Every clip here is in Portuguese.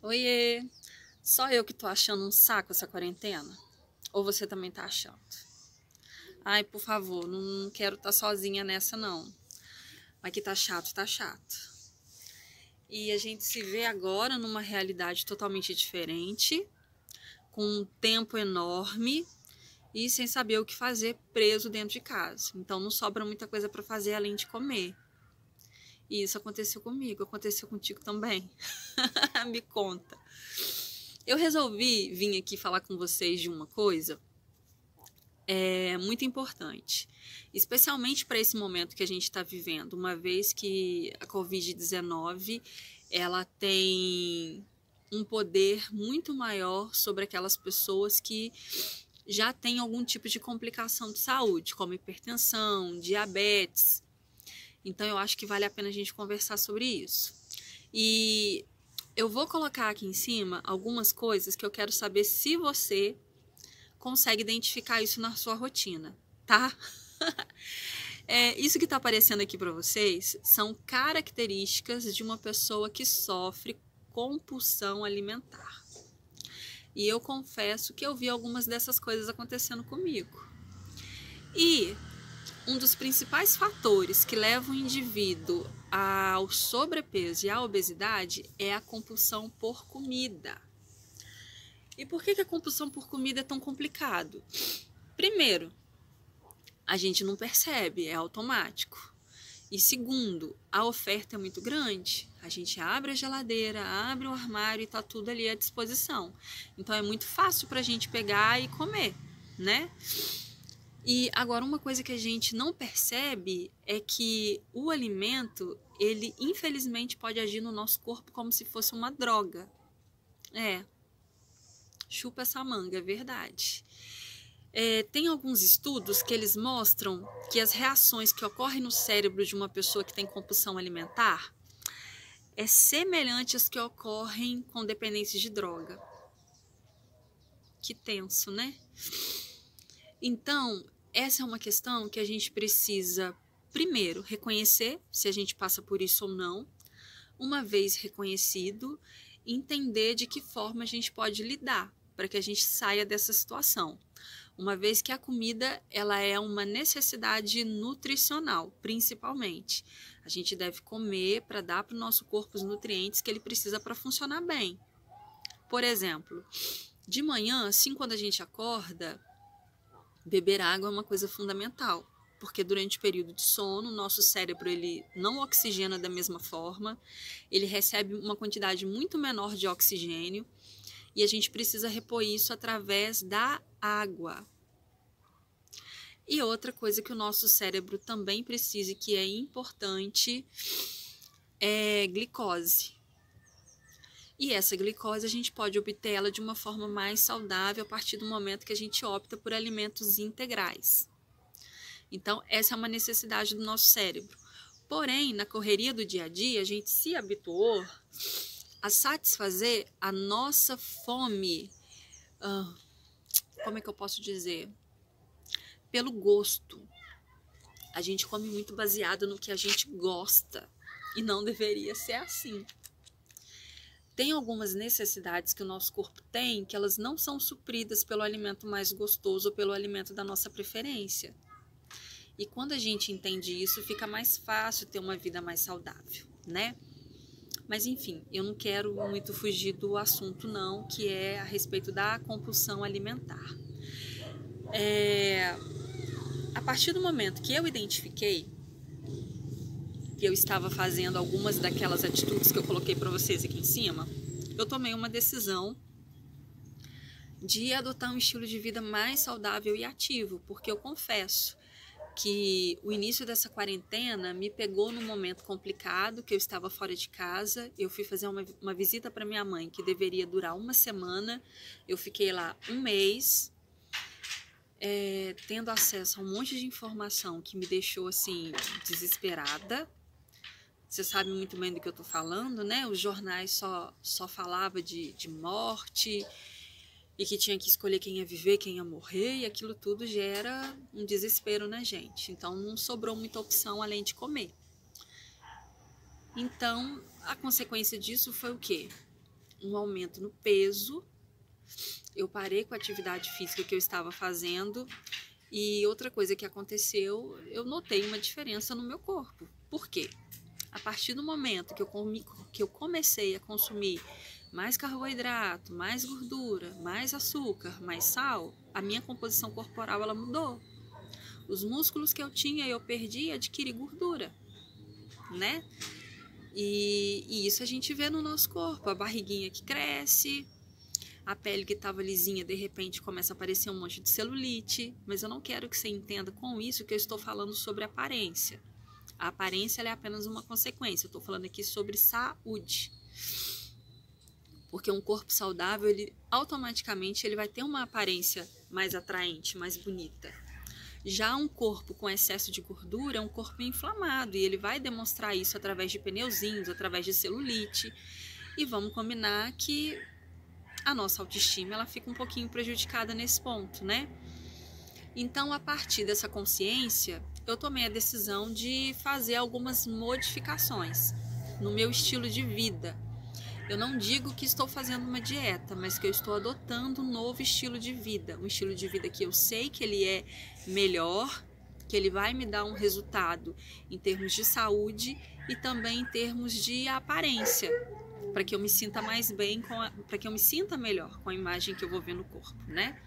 Oiê! Só eu que tô achando um saco essa quarentena? Ou você também tá achando? Ai, por favor, não quero estar sozinha nessa, não. Mas que tá chato, tá chato. E a gente se vê agora numa realidade totalmente diferente, com um tempo enorme e sem saber o que fazer preso dentro de casa. Então não sobra muita coisa para fazer além de comer. E isso aconteceu comigo, aconteceu contigo também. Me conta. Eu resolvi vir aqui falar com vocês de uma coisa muito importante, especialmente para esse momento que a gente está vivendo, uma vez que a Covid-19 ela tem um poder muito maior sobre aquelas pessoas que já têm algum tipo de complicação de saúde, como hipertensão, diabetes. Então eu acho que vale a pena a gente conversar sobre isso. E eu vou colocar aqui em cima algumas coisas que eu quero saber se você consegue identificar isso na sua rotina, tá? Isso que está aparecendo aqui para vocês são características de uma pessoa que sofre compulsão alimentar. E eu confesso que eu vi algumas dessas coisas acontecendo comigo. E um dos principais fatores que levam o indivíduo ao sobrepeso e à obesidade é a compulsão por comida. E por que a compulsão por comida é tão complicado? Primeiro, a gente não percebe, é automático. E segundo, a oferta é muito grande. A gente abre a geladeira, abre o armário e tá tudo ali à disposição. Então é muito fácil para a gente pegar e comer, né? E agora uma coisa que a gente não percebe é que o alimento, ele infelizmente pode agir no nosso corpo como se fosse uma droga. Chupa essa manga, é verdade. Tem alguns estudos que eles mostram que as reações que ocorrem no cérebro de uma pessoa que tem compulsão alimentar é semelhante às que ocorrem com dependência de droga. Que tenso, né? Então, essa é uma questão que a gente precisa, primeiro, reconhecer se a gente passa por isso ou não. Uma vez reconhecido, entender de que forma a gente pode lidar para que a gente saia dessa situação. Uma vez que a comida ela é uma necessidade nutricional, principalmente. A gente deve comer para dar para o nosso corpo os nutrientes que ele precisa para funcionar bem. Por exemplo, de manhã, assim quando a gente acorda, beber água é uma coisa fundamental, porque durante o período de sono, o nosso cérebro ele não oxigena da mesma forma, ele recebe uma quantidade muito menor de oxigênio, e a gente precisa repor isso através da água. E outra coisa que o nosso cérebro também precisa e que é importante é glicose. E essa glicose a gente pode obter ela de uma forma mais saudável a partir do momento que a gente opta por alimentos integrais. Então, essa é uma necessidade do nosso cérebro. Porém, na correria do dia a dia, a gente se habituou a satisfazer a nossa fome, como é que eu posso dizer? Pelo gosto. A gente come muito baseado no que a gente gosta e não deveria ser assim. Tem algumas necessidades que o nosso corpo tem que elas não são supridas pelo alimento mais gostoso ou pelo alimento da nossa preferência. E quando a gente entende isso, fica mais fácil ter uma vida mais saudável, né? Mas enfim, eu não quero muito fugir do assunto não, que é a respeito da compulsão alimentar. A partir do momento que eu identifiquei que eu estava fazendo algumas daquelas atitudes que eu coloquei para vocês aqui em cima, eu tomei uma decisão de adotar um estilo de vida mais saudável e ativo, porque eu confesso que o início dessa quarentena me pegou num momento complicado, que eu estava fora de casa, eu fui fazer uma visita para minha mãe, que deveria durar uma semana, eu fiquei lá um mês, tendo acesso a um monte de informação que me deixou assim desesperada. Você sabe muito bem do que eu tô falando, né? Os jornais só falavam de morte e que tinha que escolher quem ia viver, quem ia morrer, e aquilo tudo gera um desespero na gente. Então não sobrou muita opção além de comer. Então a consequência disso foi o quê? um aumento no peso. Eu parei com a atividade física que eu estava fazendo. E outra coisa que aconteceu, eu notei uma diferença no meu corpo. Por quê? A partir do momento que eu comecei a consumir mais carboidrato, mais gordura, mais açúcar, mais sal, a minha composição corporal ela mudou. Os músculos que eu tinha, eu perdi e adquiri gordura, né? E isso a gente vê no nosso corpo, a barriguinha que cresce, a pele que estava lisinha, de repente começa a aparecer um monte de celulite, mas eu não quero que você entenda com isso que eu estou falando sobre aparência. A aparência ela é apenas uma consequência, eu estou falando aqui sobre saúde. Porque um corpo saudável, ele automaticamente ele vai ter uma aparência mais atraente, mais bonita. Já um corpo com excesso de gordura é um corpo inflamado e ele vai demonstrar isso através de pneuzinhos, através de celulite. E vamos combinar que a nossa autoestima ela fica um pouquinho prejudicada nesse ponto, né? Então, a partir dessa consciência, eu tomei a decisão de fazer algumas modificações no meu estilo de vida. Eu não digo que estou fazendo uma dieta, mas que eu estou adotando um novo estilo de vida. Um estilo de vida que eu sei que ele é melhor, que ele vai me dar um resultado em termos de saúde e também em termos de aparência, para que eu me sinta mais bem, para que eu me sinta melhor com a imagem que eu vou ver no corpo, né?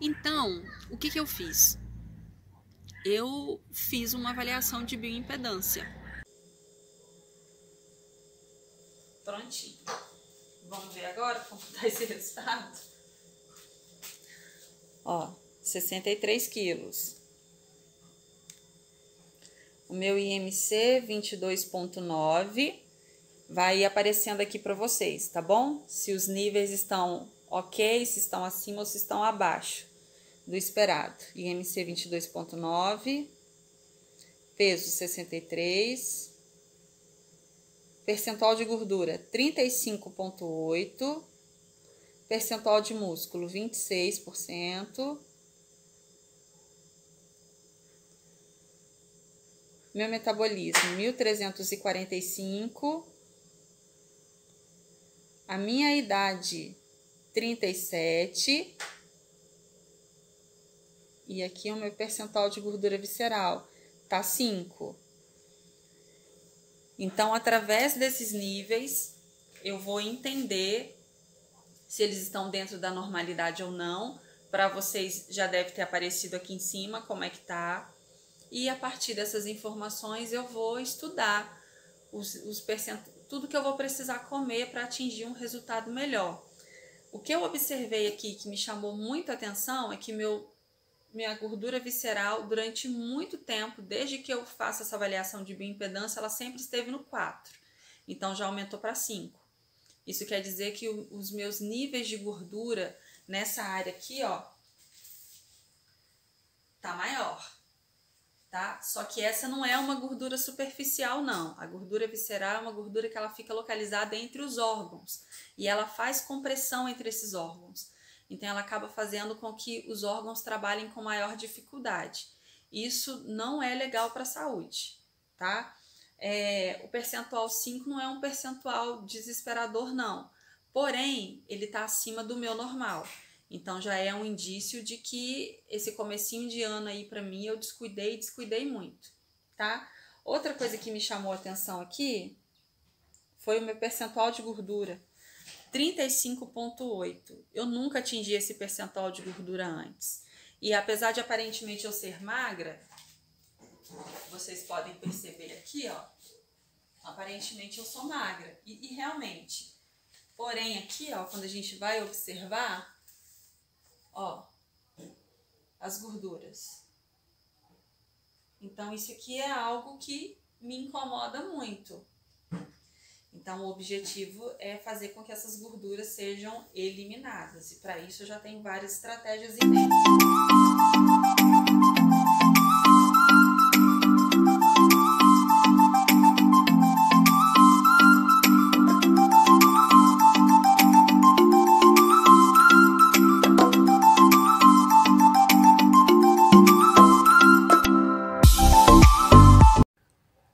Então, o que eu fiz? Eu fiz uma avaliação de bioimpedância. Prontinho. Vamos ver agora como está esse resultado? Ó, 63 quilos. O meu IMC 22,9 vai aparecendo aqui para vocês, tá bom? Se os níveis estão ok, se estão acima ou se estão abaixo do esperado. IMC 22,9, peso 63, percentual de gordura 35,8, percentual de músculo 26%, meu metabolismo 1345, a minha idade 37, e aqui o meu percentual de gordura visceral tá 5. Então, através desses níveis, eu vou entender se eles estão dentro da normalidade ou não. Para vocês já deve ter aparecido aqui em cima como é que tá. E a partir dessas informações eu vou estudar tudo que eu vou precisar comer para atingir um resultado melhor. O que eu observei aqui que me chamou muita atenção é que minha gordura visceral, durante muito tempo, desde que eu faço essa avaliação de bioimpedância, ela sempre esteve no 4. Então, já aumentou para 5. Isso quer dizer que os meus níveis de gordura nessa área aqui, ó, tá maior, tá? Só que essa não é uma gordura superficial, não. A gordura visceral é uma gordura que ela fica localizada entre os órgãos. E ela faz compressão entre esses órgãos. Então, ela acaba fazendo com que os órgãos trabalhem com maior dificuldade. Isso não é legal para a saúde, tá? O percentual 5 não é um percentual desesperador, não. Porém, ele está acima do meu normal. Então, já é um indício de que esse comecinho de ano aí, para mim, eu descuidei muito, tá? Outra coisa que me chamou a atenção aqui foi o meu percentual de gordura. 35,8. Eu nunca atingi esse percentual de gordura antes. E apesar de aparentemente eu ser magra, vocês podem perceber aqui, ó, aparentemente eu sou magra. E realmente, porém aqui, ó, quando a gente vai observar, ó, as gorduras. Então isso aqui é algo que me incomoda muito. Então, o objetivo é fazer com que essas gorduras sejam eliminadas. E para isso eu já tenho várias estratégias em mente.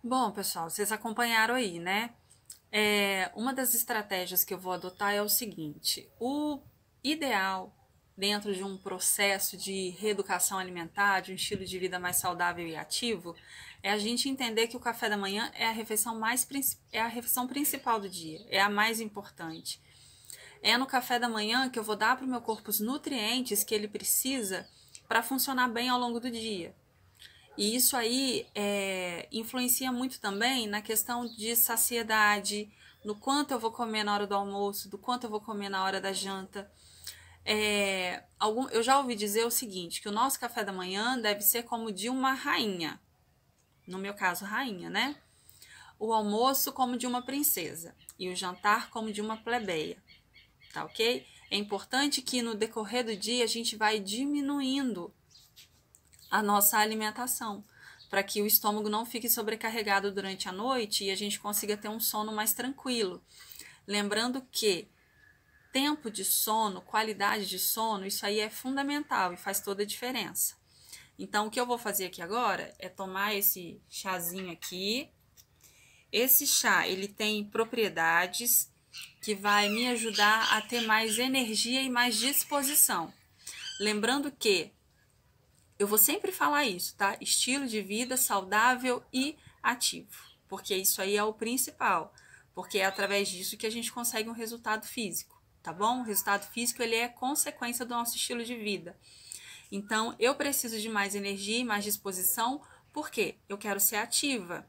Bom, pessoal, vocês acompanharam aí, né? Uma das estratégias que eu vou adotar é o seguinte: o ideal dentro de um processo de reeducação alimentar, de um estilo de vida mais saudável e ativo, é a gente entender que o café da manhã é a refeição principal do dia, é a mais importante. É no café da manhã que eu vou dar para o meu corpo os nutrientes que ele precisa para funcionar bem ao longo do dia. E isso aí influencia muito também na questão de saciedade, no quanto eu vou comer na hora do almoço, do quanto eu vou comer na hora da janta. Eu já ouvi dizer o seguinte, que o nosso café da manhã deve ser como de uma rainha. No meu caso, rainha, né? O almoço como de uma princesa e o jantar como de uma plebeia, tá ok? É importante que no decorrer do dia a gente vai diminuindo a nossa alimentação, para que o estômago não fique sobrecarregado durante a noite e a gente consiga ter um sono mais tranquilo. Lembrando que tempo de sono, qualidade de sono, isso aí é fundamental e faz toda a diferença. Então, o que eu vou fazer aqui agora é tomar esse chazinho aqui. Esse chá, ele tem propriedades que vai me ajudar a ter mais energia e mais disposição. Lembrando que eu vou sempre falar isso, tá? Estilo de vida saudável e ativo, porque isso aí é o principal, porque é através disso que a gente consegue um resultado físico, tá bom? O resultado físico, ele é consequência do nosso estilo de vida. Então, eu preciso de mais energia e mais disposição, porque eu quero ser ativa.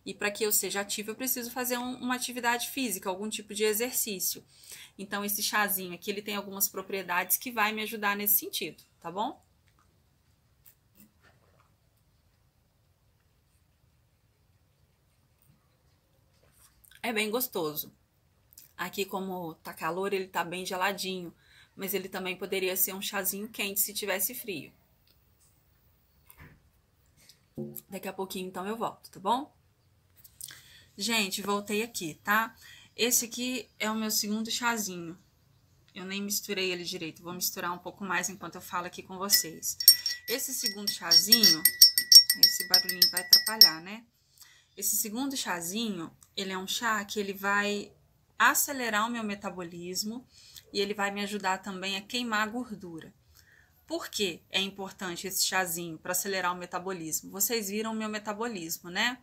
E para que eu seja ativa, eu preciso fazer uma atividade física, algum tipo de exercício. Então, esse chazinho aqui, ele tem algumas propriedades que vai me ajudar nesse sentido, tá bom? É bem gostoso. Aqui, como tá calor, ele tá bem geladinho, mas ele também poderia ser um chazinho quente se tivesse frio. Daqui a pouquinho, então, eu volto, tá bom? Gente, voltei aqui, tá? Esse aqui é o meu segundo chazinho. Eu nem misturei ele direito, vou misturar um pouco mais enquanto eu falo aqui com vocês. Esse segundo chazinho, esse barulhinho vai atrapalhar, né? Esse segundo chazinho, ele é um chá que ele vai acelerar o meu metabolismo e ele vai me ajudar também a queimar a gordura. Por que é importante esse chazinho para acelerar o metabolismo? Vocês viram o meu metabolismo, né?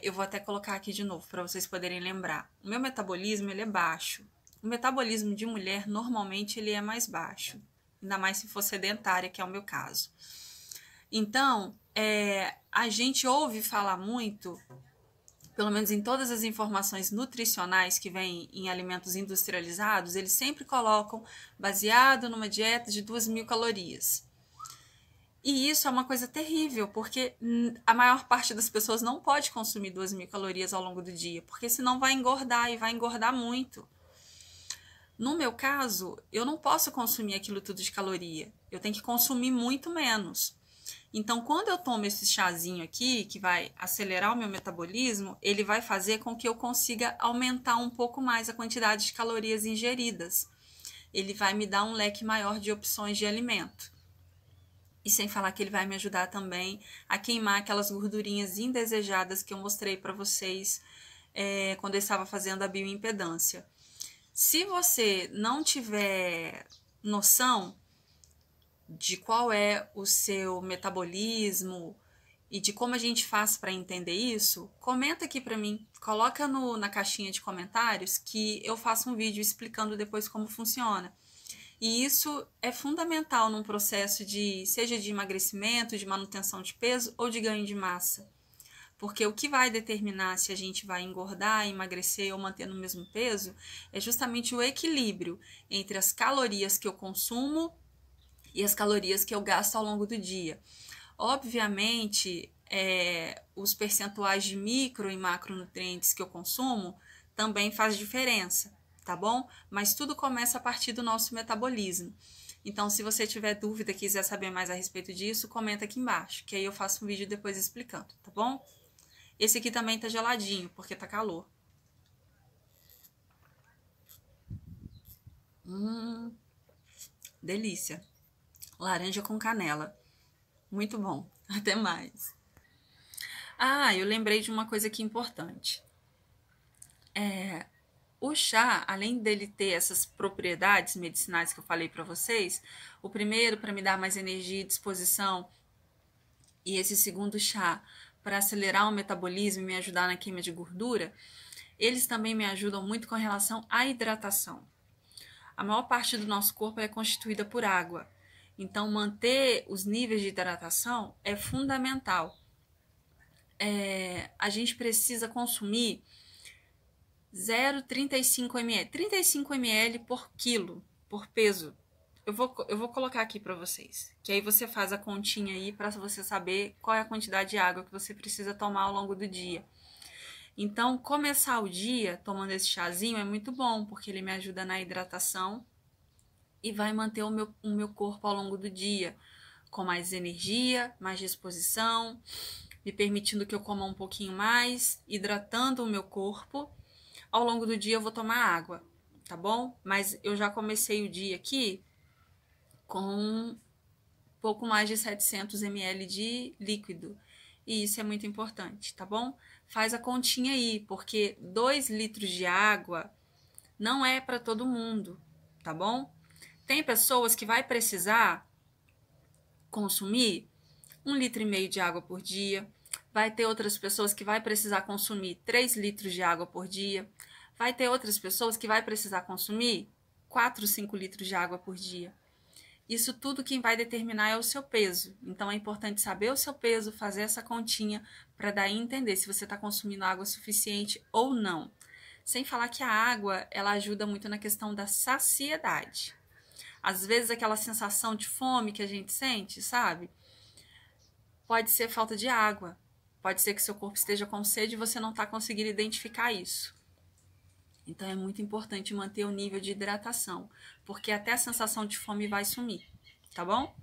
Eu vou até colocar aqui de novo para vocês poderem lembrar. O meu metabolismo, ele é baixo. O metabolismo de mulher, normalmente, ele é mais baixo. Ainda mais se for sedentária, que é o meu caso. Então, a gente ouve falar muito, pelo menos em todas as informações nutricionais que vêm em alimentos industrializados, eles sempre colocam baseado numa dieta de 2.000 calorias. E isso é uma coisa terrível, porque a maior parte das pessoas não pode consumir 2.000 calorias ao longo do dia, porque senão vai engordar e vai engordar muito. No meu caso, eu não posso consumir aquilo tudo de caloria, eu tenho que consumir muito menos. Então, quando eu tomo esse chazinho aqui, que vai acelerar o meu metabolismo, ele vai fazer com que eu consiga aumentar um pouco mais a quantidade de calorias ingeridas. Ele vai me dar um leque maior de opções de alimento. E sem falar que ele vai me ajudar também a queimar aquelas gordurinhas indesejadas que eu mostrei para vocês quando eu estava fazendo a bioimpedância. Se você não tiver noção de qual é o seu metabolismo e de como a gente faz para entender isso, comenta aqui para mim, coloca na caixinha de comentários que eu faço um vídeo explicando depois como funciona. E isso é fundamental num processo seja de emagrecimento, de manutenção de peso ou de ganho de massa. Porque o que vai determinar se a gente vai engordar, emagrecer ou manter no mesmo peso é justamente o equilíbrio entre as calorias que eu consumo e as calorias que eu gasto ao longo do dia. Obviamente, os percentuais de micro e macronutrientes que eu consumo também faz diferença, tá bom? Mas tudo começa a partir do nosso metabolismo. Então, se você tiver dúvida e quiser saber mais a respeito disso, comenta aqui embaixo, que aí eu faço um vídeo depois explicando, tá bom? Esse aqui também tá geladinho, porque tá calor. Delícia. Laranja com canela. Muito bom. Até mais. Ah, eu lembrei de uma coisa aqui importante. O chá, além dele ter essas propriedades medicinais que eu falei para vocês, o primeiro para me dar mais energia e disposição, e esse segundo chá para acelerar o metabolismo e me ajudar na queima de gordura, eles também me ajudam muito com relação à hidratação. A maior parte do nosso corpo é constituída por água, então manter os níveis de hidratação é fundamental. A gente precisa consumir 0,35 ml, 35 ml por quilo, por peso. Eu vou colocar aqui para vocês, que aí você faz a continha aí para você saber qual é a quantidade de água que você precisa tomar ao longo do dia. Então, começar o dia tomando esse chazinho é muito bom, porque ele me ajuda na hidratação e vai manter o meu corpo ao longo do dia com mais energia, mais disposição, me permitindo que eu coma um pouquinho mais, hidratando o meu corpo. Ao longo do dia eu vou tomar água, tá bom? Mas eu já comecei o dia aqui com um pouco mais de 700 ml de líquido. E isso é muito importante, tá bom? Faz a continha aí, porque 2 litros de água não é para todo mundo, tá bom? Tem pessoas que vai precisar consumir 1,5 litro de água por dia. Vai ter outras pessoas que vai precisar consumir 3 litros de água por dia. Vai ter outras pessoas que vai precisar consumir 4, 5 litros de água por dia. Isso tudo quem vai determinar é o seu peso. Então é importante saber o seu peso, fazer essa continha para daí entender se você está consumindo água suficiente ou não. Sem falar que a água, ela ajuda muito na questão da saciedade. Às vezes aquela sensação de fome que a gente sente, sabe? Pode ser falta de água. Pode ser que seu corpo esteja com sede e você não está conseguindo identificar isso. Então é muito importante manter o nível de hidratação, porque até a sensação de fome vai sumir, tá bom?